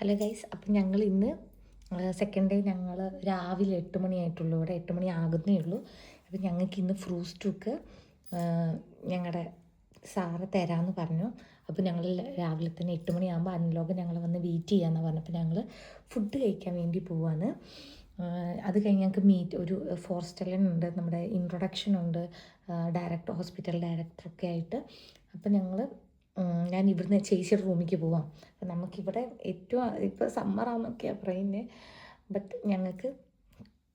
Hello guys, അപ്പം ഞങ്ങൾ ഇന്ന് സെക്കൻഡ് ഡേ ഞങ്ങൾ രാവിലെ 8 മണിയായിട്ടുള്ളൂ. ഇവിടെ 8 മണി ആകുന്നേ ഉള്ളൂ. അപ്പം ഞങ്ങൾക്ക് ഇന്ന് ഫ്രൂട്ട്സ് ടൂക്ക് ഞങ്ങളുടെ സാറ് തരാമെന്ന് പറഞ്ഞു. അപ്പോൾ ഞങ്ങൾ രാവിലെ തന്നെ 8 മണിയാകുമ്പോൾ അനലോഗ് ഞങ്ങൾ വന്ന് വെയിറ്റ് ചെയ്യാമെന്ന് പറഞ്ഞപ്പോൾ ഞങ്ങൾ ഫുഡ് കഴിക്കാൻ വേണ്ടി പോവാണ്. അത് കഴിഞ്ഞ് ഞങ്ങൾക്ക് ഒരു ഫോർസ്റ്റലൻ ഉണ്ട്, നമ്മുടെ ഇൻട്രൊഡക്ഷൻ ഉണ്ട്, ഹോസ്പിറ്റൽ ഡയറക്ടറൊക്കെ ആയിട്ട്. അപ്പം ഞാൻ ഇവിടുന്ന് ചേച്ചിയുടെ റൂമിലേക്ക് പോവാം. അപ്പം നമുക്കിവിടെ ഏറ്റവും ഇപ്പോൾ സമ്മറാന്നൊക്കെയാണ് പറയുന്നത്. ബട്ട് ഞങ്ങൾക്ക്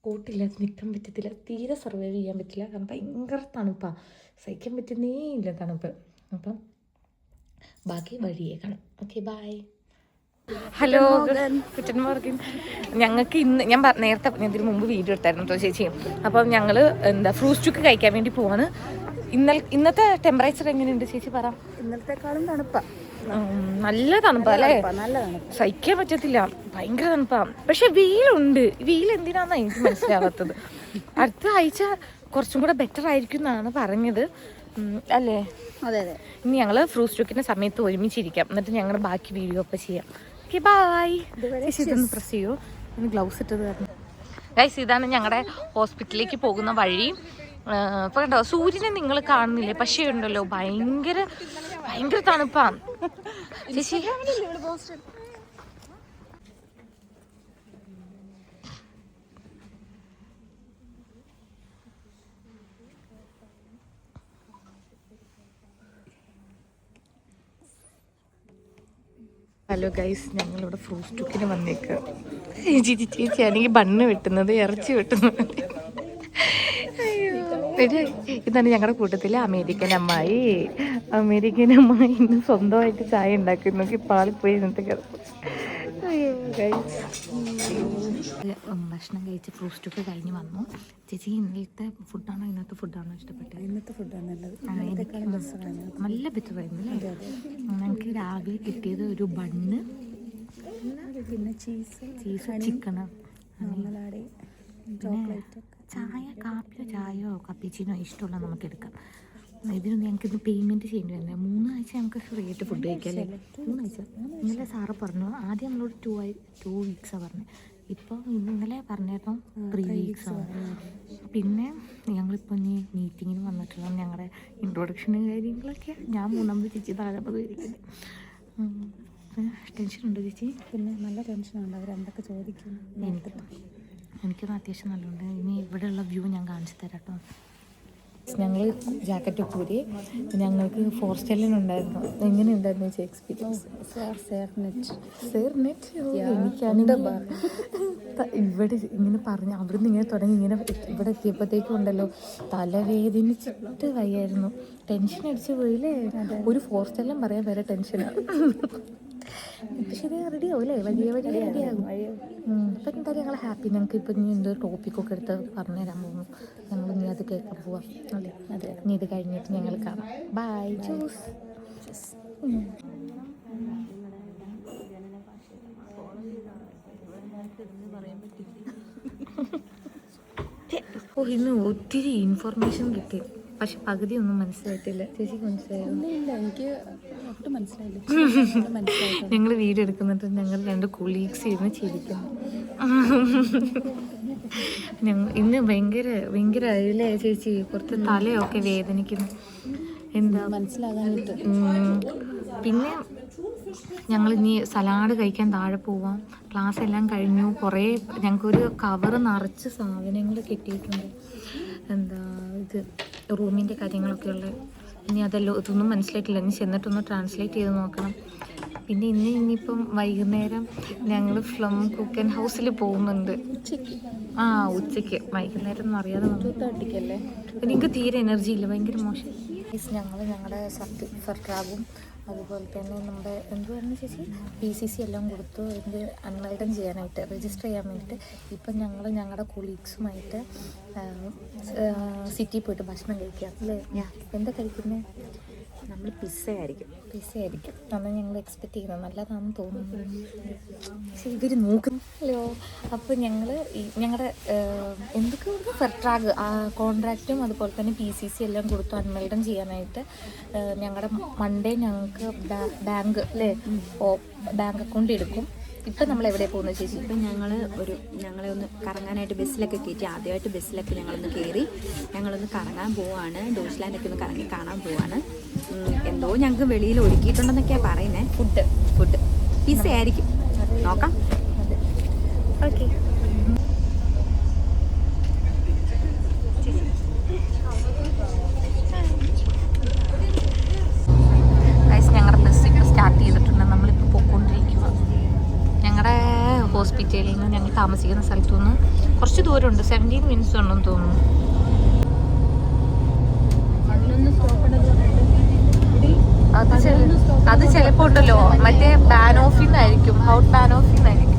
കോട്ടില്ലാതെ നിൽക്കാൻ പറ്റത്തില്ല, തീരെ സർവൈവ് ചെയ്യാൻ പറ്റില്ല. കാരണം ഭയങ്കര തണുപ്പാണ്, സഹിക്കാൻ പറ്റുന്നേ ഇല്ല തണുപ്പ്. അപ്പം ബാക്കി വഴിയേ കാണും. Okay, bye. Hello, good morning. ഞങ്ങൾക്ക് ഇന്ന് ഞാൻ നേരത്തെ ഇതിന് മുമ്പ് വീഡിയോ എടുത്തായിരുന്നു കേട്ടോ ചേച്ചി. അപ്പം ഞങ്ങൾ ഫ്രൂട്ട്സ് ടൂക്ക് കഴിക്കാൻ വേണ്ടി പോവാണ്. ഇന്നത്തെ ടെമ്പറേച്ചർ എങ്ങനെയുണ്ട് ചേച്ചി പറ? ഇന്നലത്തെക്കാളും തണുപ്പാണ്, നല്ല തണുപ്പല്ലേ, സഹിക്കാൻ പറ്റത്തില്ല, ഭയങ്കര തണുപ്പാണ്. പക്ഷെ വെയിലുണ്ട്. വെയിൽ എന്തിനാന്നാ എനിക്ക് മനസ്സിലാവാത്തത്. അടുത്ത ആഴ്ച കുറച്ചും കൂടെ ബെറ്റർ ആയിരിക്കും എന്നാണ് പറഞ്ഞത്, അല്ലേ? അതെ അതെ. ഇനി ഞങ്ങൾ ഫ്രൂട്ട്സ് ടൂക്കിന്റെ സമയത്ത് ഒരുമിച്ചിരിക്കാം, എന്നിട്ട് ഞങ്ങൾ ബാക്കി വീഡിയോ ഒക്കെ ചെയ്യാം. Okay, bye. ഇതൊന്ന് പ്രസ് ചെയ്യൂ, ഗ്ലൗസ് ഇട്ടത് കാരണം. ഗൈസ്, ഇതാണ് ഞങ്ങളുടെ ഹോസ്പിറ്റലിലേക്ക് പോകുന്ന വഴി. ഇപ്പൊ കണ്ടോ, സൂര്യനെ നിങ്ങൾ കാണുന്നില്ലേ, പക്ഷേ ഉണ്ടല്ലോ ഭയങ്കര ഭയങ്കര തണുപ്പാണ് ചേച്ചി. ഹലോ ഗൈസ്, ഞങ്ങളിവിടെ ഫ്രൂട്ട്സ് ടൂക്കിന് വന്നേക്ക്. ചേച്ചിയാണെങ്കിൽ ബണ്ണ് വെട്ടുന്നത്, ഇറച്ചി വെട്ടുന്നത്. ഇതാണ് ഞങ്ങളുടെ കൂട്ടത്തിലെ അമേരിക്കൻ അമ്മായി. ഇന്ന് സ്വന്തമായിട്ട് ചായ ഉണ്ടാക്കുന്നു. പാളിൽ പോയി ഇന്നത്തെ കിടക്കും. ഭക്ഷണം കഴിച്ച് ഫ്രൂട്ട്സ് ടൂക്ക് കഴിഞ്ഞ് വന്നു. ചേച്ചി, ഇന്നലത്തെ ഫുഡാണോ ഇന്നത്തെ ഫുഡാണോ ഇഷ്ടപ്പെട്ടത്? ഇന്നത്തെ ഫുഡാണ് നല്ലത്, നല്ല ബെറ്ററായിരുന്നു അല്ലേ? ഞങ്ങൾക്ക് രാവിലെ കിട്ടിയത് ഒരു ബണ്ണ്, പിന്നെ ചീസ്, ചിക്കന്, ചോക്ലേറ്റ്, ചായ, കാപ്പിയോ ചായയോ കപ്പിച്ചിനോ ഇഷ്ടമുള്ള നമുക്ക് എടുക്കാം. ഇതിനൊന്നും ഞങ്ങൾക്ക് പേയ്മെൻറ്റ് ചെയ്യേണ്ടി വരുന്നത്. 3 ആഴ്ച നമുക്ക് ഫ്രീ ആയിട്ട് ഫുഡ് കഴിക്കാം അല്ലേ? 3 ആഴ്ച. ഇന്നലെ സാറ് പറഞ്ഞു, ആദ്യം നമ്മളോട് 2 വീക്സാണ് പറഞ്ഞത്. ഇപ്പോൾ ഇന്നലെ പറഞ്ഞപ്പോൾ 3 വീക്സാണ്. പിന്നെ ഞങ്ങളിപ്പോൾ ഇനി മീറ്റിങ്ങിന് വന്നിട്ടുള്ള ഞങ്ങളുടെ ഇൻട്രൊഡക്ഷനും കാര്യങ്ങളൊക്കെ. ഞാൻ 3ാമത് ചേച്ചി 4ാമത് ഇരിക്കുന്നത്. ടെൻഷനുണ്ടോ ചേച്ചി? പിന്നെ നല്ല ടെൻഷനുണ്ട്, അവരെന്തൊക്കെ ചോദിക്കും. എനിക്കൊന്ന് അത്യാവശ്യം നല്ലുണ്ട്. ഇനി ഇവിടെയുള്ള വ്യൂ ഞാൻ കാണിച്ചു തരാം കേട്ടോ. ഞങ്ങൾ ജാക്കറ്റ് പൂരി, ഞങ്ങൾക്ക് ഫോർസ്റ്റലിനുണ്ടായിരുന്നു. എങ്ങനെ ഉണ്ടായിരുന്നു ചേച്ചി എക്സ്പീരിയൻസ്? എനിക്കാണെങ്കിൽ ഇവിടെ ഇങ്ങനെ പറഞ്ഞ് അവിടുന്ന് ഇങ്ങനെ തുടങ്ങി ഇങ്ങനെ ഇവിടെ എത്തിയപ്പോഴത്തേക്കും ഉണ്ടല്ലോ തലവേദനിച്ചിട്ട് വയ്യായിരുന്നു. ടെൻഷൻ അടിച്ചു പോയില്ലേ? ഒരു ഫോർസ്റ്റെല്ലാം പറയാൻ വരെ ടെൻഷനാണ്. ഇപ്പം ശരി, റെഡിയാവും അല്ലേ? വലിയ റെഡിയാകും. അപ്പം എന്തായാലും ഞങ്ങൾ ഹാപ്പി. ഞങ്ങൾക്ക് ഇപ്പം ഇനി എന്തോ ടോപ്പിക്കൊക്കെ എടുത്ത് പറഞ്ഞു തരാൻ പോകുന്നു. ഞങ്ങൾ ഇനി അത് കേൾക്കാൻ പോവാം അല്ലേ? അതെ. ഇനി ഇത് കഴിഞ്ഞിട്ട് ഞങ്ങൾ കാണാം. ബൈ. ജ്യൂസ്. ഓ, ഇന്ന് ഒത്തിരി ഇൻഫർമേഷൻ കിട്ടി, പക്ഷെ പകുതി ഒന്നും മനസ്സിലായിട്ടില്ല. ചേച്ചിക്ക് മനസ്സിലായോ? ഇല്ല, എനിക്ക് ഒട്ടും മനസ്സിലായില്ല. ഞങ്ങൾ വീഡിയോ എടുക്കുന്നിട്ട് ഞങ്ങൾ 2 കൊളീഗ്സ് ഇരുന്ന് ചിരിക്കുന്നു. ഇന്ന് ഭയങ്കര അല്ലേ ചേച്ചി? കുറച്ച് തലയൊക്കെ വേദനിക്കുന്നു. എന്താ മനസ്സിലാകാനായിട്ട്. പിന്നെ ഞങ്ങളിനി സലാഡ് കഴിക്കാൻ താഴെ പോവാം. ക്ലാസ് എല്ലാം കഴിഞ്ഞു. കുറേ ഞങ്ങൾക്കൊരു കവറ് നിറച്ച് സാധനങ്ങൾ കിട്ടിയിട്ടുണ്ട്. ഇത് റൂമിൻ്റെ കാര്യങ്ങളൊക്കെ ഉള്ളത്. ഇനി അതെല്ലാം ഇതൊന്നും മനസ്സിലായിട്ടില്ല. ഇനി ചെന്നിട്ടൊന്ന് ട്രാൻസ്ലേറ്റ് ചെയ്ത് നോക്കണം. പിന്നെ ഇനിയിപ്പം വൈകുന്നേരം ഞങ്ങൾ ഫ്ലം കുക്ക് ഹൗസിൽ പോകുന്നുണ്ട്. ഉച്ചയ്ക്ക്. വൈകുന്നേരം ഒന്നും അറിയാതെ 2:30 പിന്നെ എനിക്ക് തീരെ എനർജി ഇല്ല, ഭയങ്കര മോശം. ഞങ്ങളുടെ സർട്ടിഫിക്കറ്റും അതുപോലെ തന്നെ നമ്മുടെ എന്തുവായിരുന്നു ചേച്ചി PCC എല്ലാം കൊടുത്തു. ഇത് അൺവെൽഡൻ ചെയ്യാനായിട്ട് രജിസ്റ്റർ ചെയ്യാൻ വേണ്ടിയിട്ട്. ഇപ്പം ഞങ്ങളുടെ കൊളീഗ്സുമായിട്ട് സിറ്റിയിൽ പോയിട്ട് ഭക്ഷണം കഴിക്കാം അല്ലേ? എന്താ കഴിക്കുന്നത്? നമ്മൾ പിസ്സയായിരിക്കും. അതാണ് ഞങ്ങൾ എക്സ്പെക്റ്റ് ചെയ്യുന്നത്. നല്ലതാണെന്ന് തോന്നുന്നു. പക്ഷേ ഇവർ നോക്കുന്നല്ലോ. അപ്പോൾ ഞങ്ങളുടെ എന്തൊക്കെ ഫെർട്രാഗ് കോൺട്രാക്റ്റും അതുപോലെ തന്നെ PCC എല്ലാം കൊടുത്തു അൺവെൽഡൻ ചെയ്യാനായിട്ട്. ഞങ്ങളുടെ മൺഡേ ഞങ്ങൾക്ക് ബാങ്ക് അല്ലേ ബാങ്ക് അക്കൗണ്ട് എടുക്കും. ഇപ്പം നമ്മൾ എവിടെ പോകുന്നത് ചേച്ചി? ഇപ്പം ഞങ്ങളെ ഒന്ന് കറങ്ങാനായിട്ട് ബസ്സിലൊക്കെ കയറ്റി, ആദ്യമായിട്ട് ബസ്സിലൊക്കെ ഞങ്ങളൊന്ന് കയറി ഞങ്ങളൊന്ന് കറങ്ങാൻ പോവാണ്. ഡോഷ്ലാൻഡൊക്കെ ഒന്ന് കറങ്ങി കാണാൻ പോവാണ്. എന്തോ ഞങ്ങൾക്ക് വെളിയിൽ ഒരുക്കിയിട്ടുണ്ടെന്നൊക്കെയാണ് പറയുന്നത്. ഫുഡ് പിസ്സ ആയിരിക്കും, നോക്കാം. ഓക്കെ. ഞങ്ങളുടെ ബസ് ഇപ്പോൾ സ്റ്റാർട്ട് ചെയ്തിട്ടുണ്ട്. നമ്മളിപ്പോൾ പോയിക്കൊണ്ടിരിക്കുക. ഞങ്ങളുടെ ഹോസ്പിറ്റലിൽ നിന്ന് ഞങ്ങൾ താമസിക്കുന്ന സ്ഥലത്തു നിന്ന് കുറച്ച് ദൂരമുണ്ട്, 17 മിനിറ്റ്സ് ഉണ്ടെന്ന് തോന്നുന്നു. അത് ചിലപ്പോൾ ഉണ്ടല്ലോ മറ്റേ ബാനോഫിന്നായിരിക്കും, ഹൗട്ട് ബാനോഫിന്നായിരിക്കും.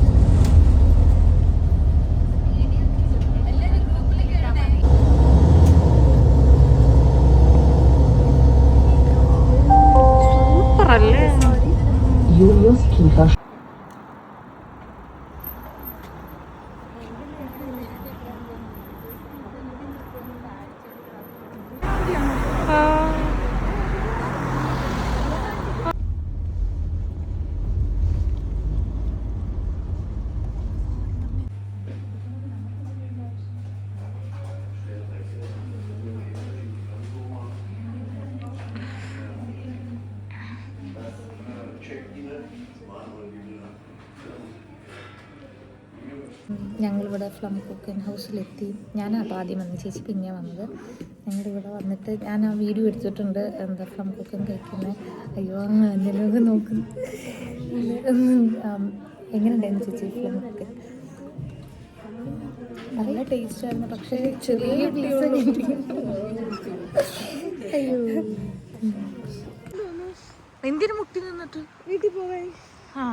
സൂപ്പറല്ലേ? ഞങ്ങളിവിടെ ഫ്ലം കുക്കിംഗ് ഹൗസിലെത്തി. ഞാനാട്ടോ ആദ്യം വന്നത്, ചേച്ചി പിന്നെ വന്നത്. ഞങ്ങളിവിടെ വന്നിട്ട് ഞാൻ ആ വീഡിയോ എടുത്തിട്ടുണ്ട്, എന്താ ഫ്ലം കുക്കിംഗ് കഴിക്കുന്നത്. അയ്യോ എന്തെങ്കിലുമൊക്കെ നോക്കുന്നു. എങ്ങനെയുണ്ടായിരുന്നു ചേച്ചി ഫ്ലം കുക്കിംഗ്? നല്ല ടേസ്റ്റ് ആയിരുന്നു, പക്ഷേ ചെറിയ പീസ്. അയ്യോ എന്തിനു മുട്ടി നിന്നിട്ട് വീട്ടിൽ പോകാൻ. ആ